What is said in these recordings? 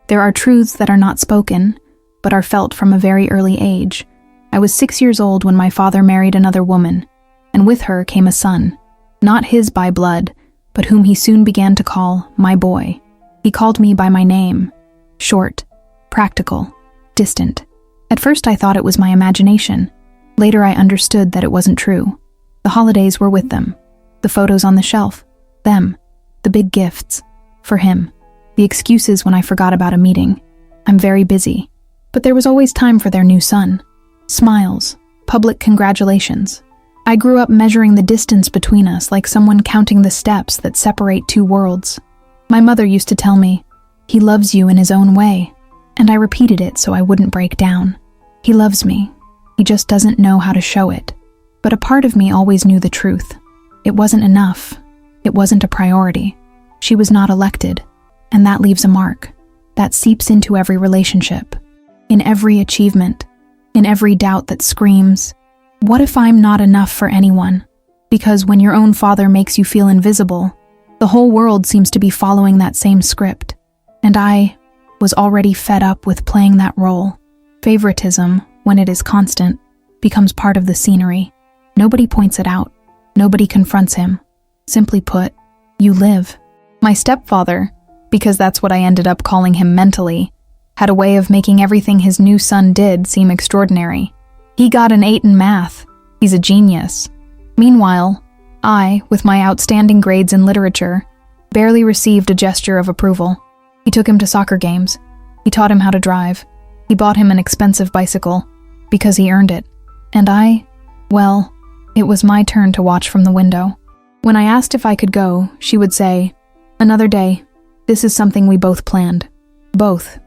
There are truths that are not spoken, but are felt from a very early age. I was 6 years old when my father married another woman, and with her came a son, not his by blood, but whom he soon began to call my boy. He called me by my name, short, practical, distant. At first I thought it was my imagination. Later I understood that it wasn't true. The holidays were with them, the photos on the shelf, them, the big gifts, for him, the excuses when I forgot about a meeting. I'm very busy. But there was always time for their new son. Smiles, public congratulations. I grew up measuring the distance between us like someone counting the steps that separate two worlds. My mother used to tell me, "He loves you in his own way," and I repeated it so I wouldn't break down. He loves me. He just doesn't know how to show it. But a part of me always knew the truth. It wasn't enough. It wasn't a priority. She was not elected, and that leaves a mark. That seeps into every relationship, in every achievement, in every doubt that screams, "What if I'm not enough for anyone?" Because when your own father makes you feel invisible, the whole world seems to be following that same script. And I was already fed up with playing that role. Favoritism, when it is constant, becomes part of the scenery. Nobody points it out. Nobody confronts him. Simply put, you live. My stepfather, because that's what I ended up calling him mentally, had a way of making everything his new son did seem extraordinary. He got an 8 in math. He's a genius. Meanwhile, I, with my outstanding grades in literature, barely received a gesture of approval. He took him to soccer games. He taught him how to drive. He bought him an expensive bicycle, because he earned it. And well, it was my turn to watch from the window. When I asked if I could go, she would say, "Another day. This is something we both planned." Both.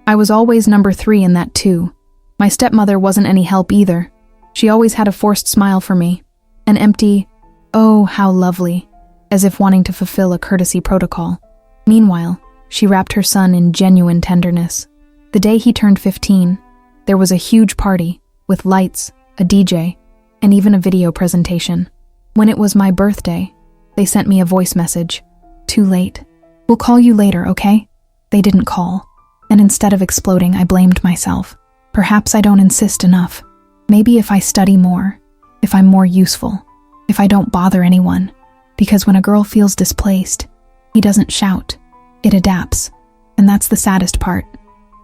I was always number 3 in that too. My stepmother wasn't any help either. She always had a forced smile for me. An empty, "Oh, how lovely," as if wanting to fulfill a courtesy protocol. Meanwhile, she wrapped her son in genuine tenderness. The day he turned 15, there was a huge party, with lights, a DJ, and even a video presentation. When it was my birthday, they sent me a voice message. "Too late. We'll call you later, okay?" They didn't call. And instead of exploding, I blamed myself. Perhaps I don't insist enough. Maybe if I study more, if I'm more useful, if I don't bother anyone. Because when a girl feels displaced, he doesn't shout. It adapts. And that's the saddest part.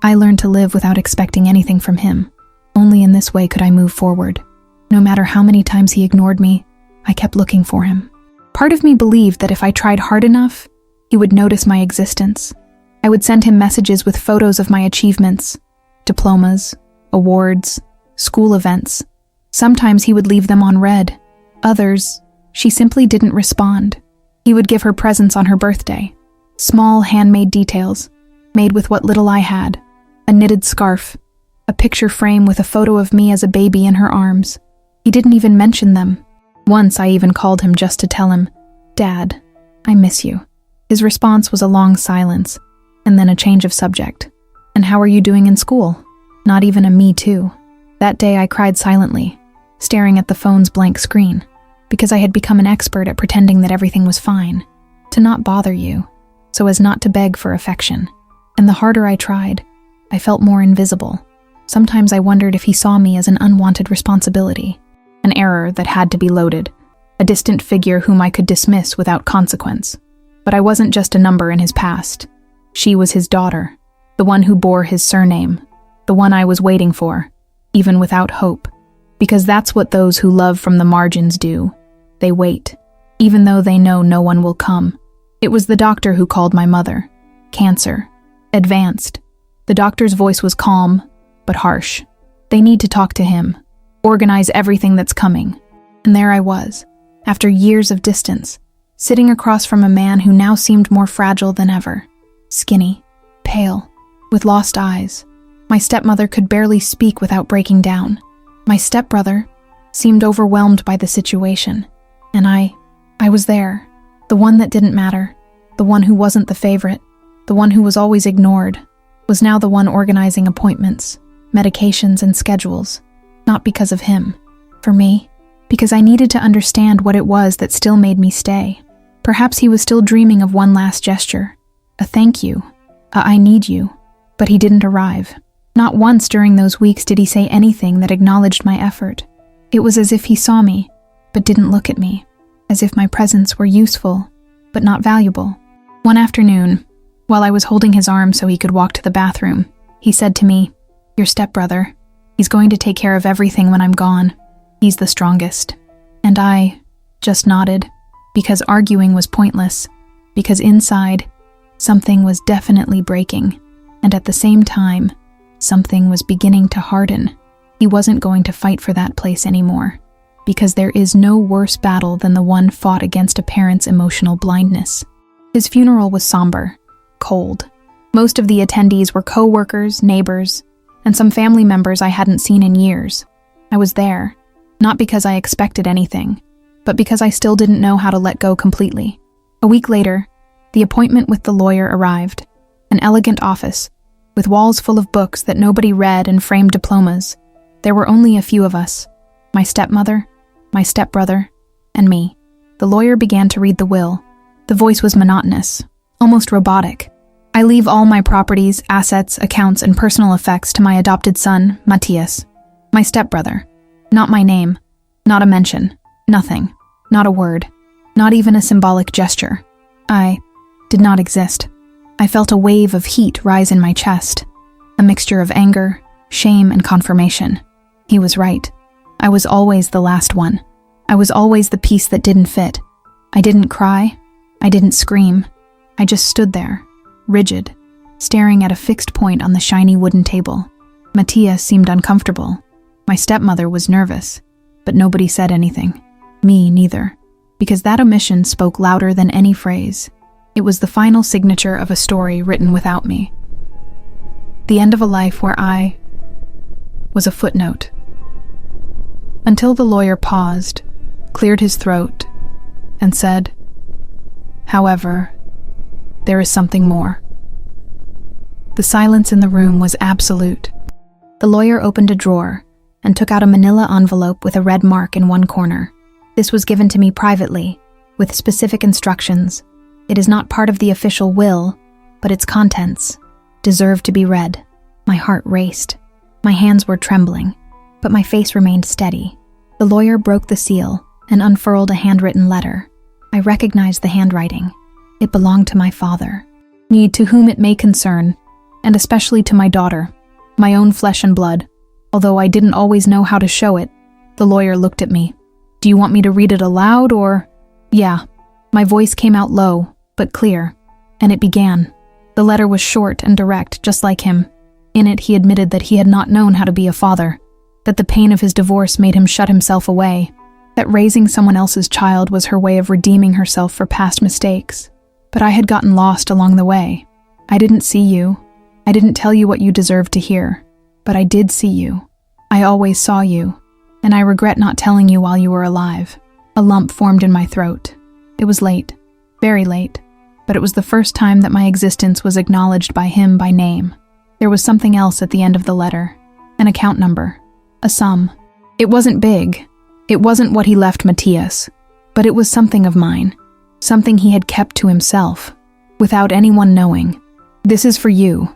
I learned to live without expecting anything from him. Only in this way could I move forward. No matter how many times he ignored me, I kept looking for him. Part of me believed that if I tried hard enough, he would notice my existence. I would send him messages with photos of my achievements, diplomas, awards, school events. Sometimes he would leave them on read. Others, she simply didn't respond. He would give her presents on her birthday. Small handmade details, made with what little I had. A knitted scarf, a picture frame with a photo of me as a baby in her arms. He didn't even mention them. Once I even called him just to tell him, "Dad, I miss you." His response was a long silence, and then a change of subject. "And how are you doing in school?" Not even a me too. That day I cried silently, staring at the phone's blank screen, because I had become an expert at pretending that everything was fine, to not bother you, so as not to beg for affection. And the harder I tried, I felt more invisible. Sometimes I wondered if he saw me as an unwanted responsibility, an error that had to be loaded, a distant figure whom I could dismiss without consequence. But I wasn't just a number in his past. She was his daughter, the one who bore his surname, the one I was waiting for, even without hope. Because that's what those who love from the margins do. They wait, even though they know no one will come. It was the doctor who called my mother. Cancer. Advanced. The doctor's voice was calm, but harsh. They need to talk to him, organize everything that's coming. And there I was, after years of distance, sitting across from a man who now seemed more fragile than ever. Skinny, pale, with lost eyes. My stepmother could barely speak without breaking down. My stepbrother seemed overwhelmed by the situation. And I was there, the one that didn't matter, the one who wasn't the favorite, the one who was always ignored, was now the one organizing appointments, medications, and schedules. Not because of him. For me, because I needed to understand what it was that still made me stay. Perhaps he was still dreaming of one last gesture. A thank you. A I need you. But he didn't arrive. Not once during those weeks did he say anything that acknowledged my effort. It was as if he saw me, but didn't look at me, as if my presence were useful, but not valuable. One afternoon, while I was holding his arm so he could walk to the bathroom, he said to me, "Your stepbrother. He's going to take care of everything when I'm gone. He's the strongest." And I just nodded, because arguing was pointless, because inside, something was definitely breaking, and at the same time, something was beginning to harden. He wasn't going to fight for that place anymore, because there is no worse battle than the one fought against a parent's emotional blindness. His funeral was somber, cold. Most of the attendees were co-workers, neighbors, and some family members I hadn't seen in years. I was there, not because I expected anything, but because I still didn't know how to let go completely. A week later, the appointment with the lawyer arrived. An elegant office, with walls full of books that nobody read and framed diplomas. There were only a few of us, my stepmother, my stepbrother, and me. The lawyer began to read the will. The voice was monotonous, almost robotic. "I leave all my properties, assets, accounts, and personal effects to my adopted son, Matthias, my stepbrother. Not my name, not a mention, nothing, not a word, not even a symbolic gesture. I did not exist." I felt a wave of heat rise in my chest, a mixture of anger, shame, and confirmation. He was right. I was always the last one. I was always the piece that didn't fit. I didn't cry. I didn't scream. I just stood there, rigid, staring at a fixed point on the shiny wooden table. Matthias seemed uncomfortable. My stepmother was nervous, but nobody said anything. Me neither, because that omission spoke louder than any phrase. It was the final signature of a story written without me. The end of a life where I was a footnote. Until the lawyer paused, cleared his throat, and said, "However, there is something more." The silence in the room was absolute. The lawyer opened a drawer and took out a manila envelope with a red mark in one corner. This was given to me privately, with specific instructions. It is not part of the official will, but its contents deserve to be read. My heart raced. My hands were trembling, but my face remained steady. The lawyer broke the seal and unfurled a handwritten letter. I recognized the handwriting. It belonged to my father, me to whom it may concern, and especially to my daughter, my own flesh and blood. Although I didn't always know how to show it, the lawyer looked at me. "Do you want me to read it aloud or—" "Yeah." My voice came out low, but clear, and it began. The letter was short and direct, just like him. In it, he admitted that he had not known how to be a father, that the pain of his divorce made him shut himself away, that raising someone else's child was her way of redeeming herself for past mistakes. But I had gotten lost along the way. I didn't see you. I didn't tell you what you deserved to hear. But I did see you. I always saw you, and I regret not telling you while you were alive. A lump formed in my throat. It was late, very late, but it was the first time that my existence was acknowledged by him by name. There was something else at the end of the letter, an account number, a sum. It wasn't big. It wasn't what he left Matthias, but it was something of mine, something he had kept to himself, without anyone knowing. "This is for you,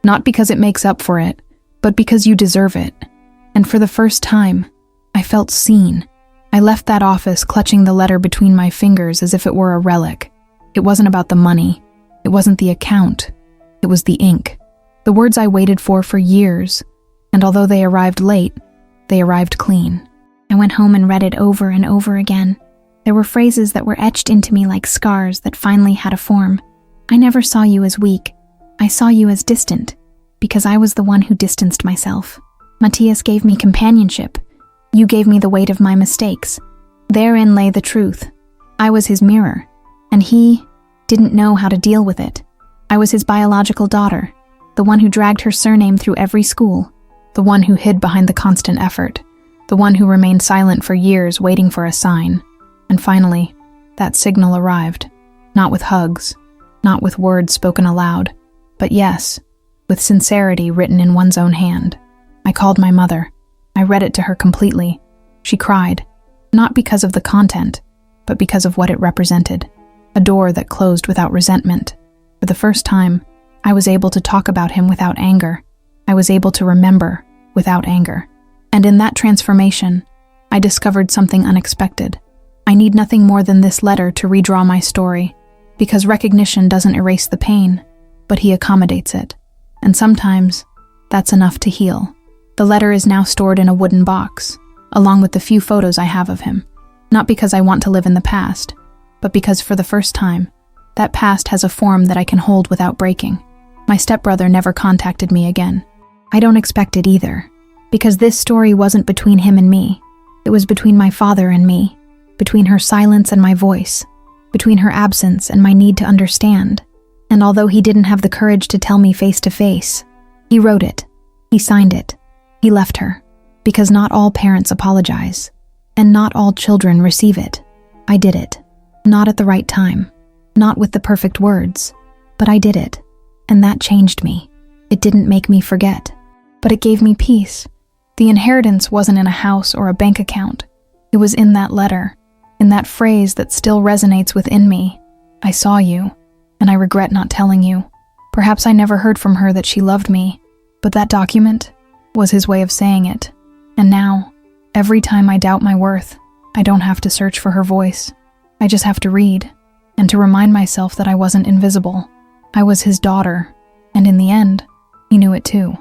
not because it makes up for it, but because you deserve it." And for the first time, I felt seen. I left that office clutching the letter between my fingers as if it were a relic. It wasn't about the money. It wasn't the account. It was the ink. The words I waited for years, and although they arrived late, they arrived clean. I went home and read it over and over again. There were phrases that were etched into me like scars that finally had a form. I never saw you as weak. I saw you as distant, because I was the one who distanced myself. Matthias gave me companionship. You gave me the weight of my mistakes. Therein lay the truth. I was his mirror, and he didn't know how to deal with it. I was his biological daughter, the one who dragged her surname through every school, The one who hid behind the constant effort, the one who remained silent for years waiting for a sign. And finally, that signal arrived, not with hugs, not with words spoken aloud, but yes, with sincerity written in one's own hand. I called my mother. I read it to her completely. She cried, not because of the content, but because of what it represented. A door that closed without resentment. For the first time, I was able to talk about him without anger. I was able to remember without anger. And in that transformation, I discovered something unexpected. I need nothing more than this letter to redraw my story, because recognition doesn't erase the pain, but he accommodates it. And sometimes, that's enough to heal. The letter is now stored in a wooden box, along with the few photos I have of him. Not because I want to live in the past, but because for the first time, that past has a form that I can hold without breaking. My stepbrother never contacted me again. I don't expect it either, because this story wasn't between him and me. It was between my father and me, between her silence and my voice, between her absence and my need to understand. And although he didn't have the courage to tell me face to face, he wrote it, he signed it, he left her, because not all parents apologize, and not all children receive it. I did it, not at the right time, not with the perfect words, but I did it, and that changed me. It didn't make me forget, but it gave me peace. The inheritance wasn't in a house or a bank account. It was in that letter, in that phrase that still resonates within me. I saw you, and I regret not telling you. Perhaps I never heard from her that she loved me, but that document was his way of saying it. And now, every time I doubt my worth, I don't have to search for her voice. I just have to read, and to remind myself that I wasn't invisible. I was his daughter, and in the end, he knew it too.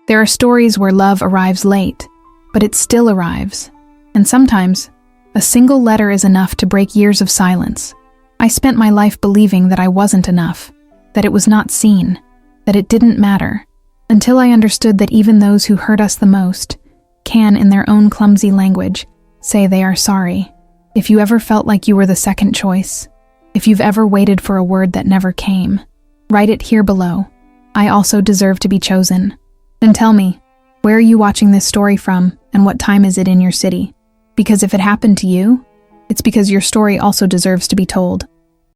There are stories where love arrives late, but it still arrives. And sometimes, a single letter is enough to break years of silence. I spent my life believing that I wasn't enough, that it was not seen, that it didn't matter, until I understood that even those who hurt us the most can, in their own clumsy language, say they are sorry. If you ever felt like you were the second choice, if you've ever waited for a word that never came, write it here below. I also deserve to be chosen. And tell me, where are you watching this story from, and what time is it in your city? Because if it happened to you, it's because your story also deserves to be told.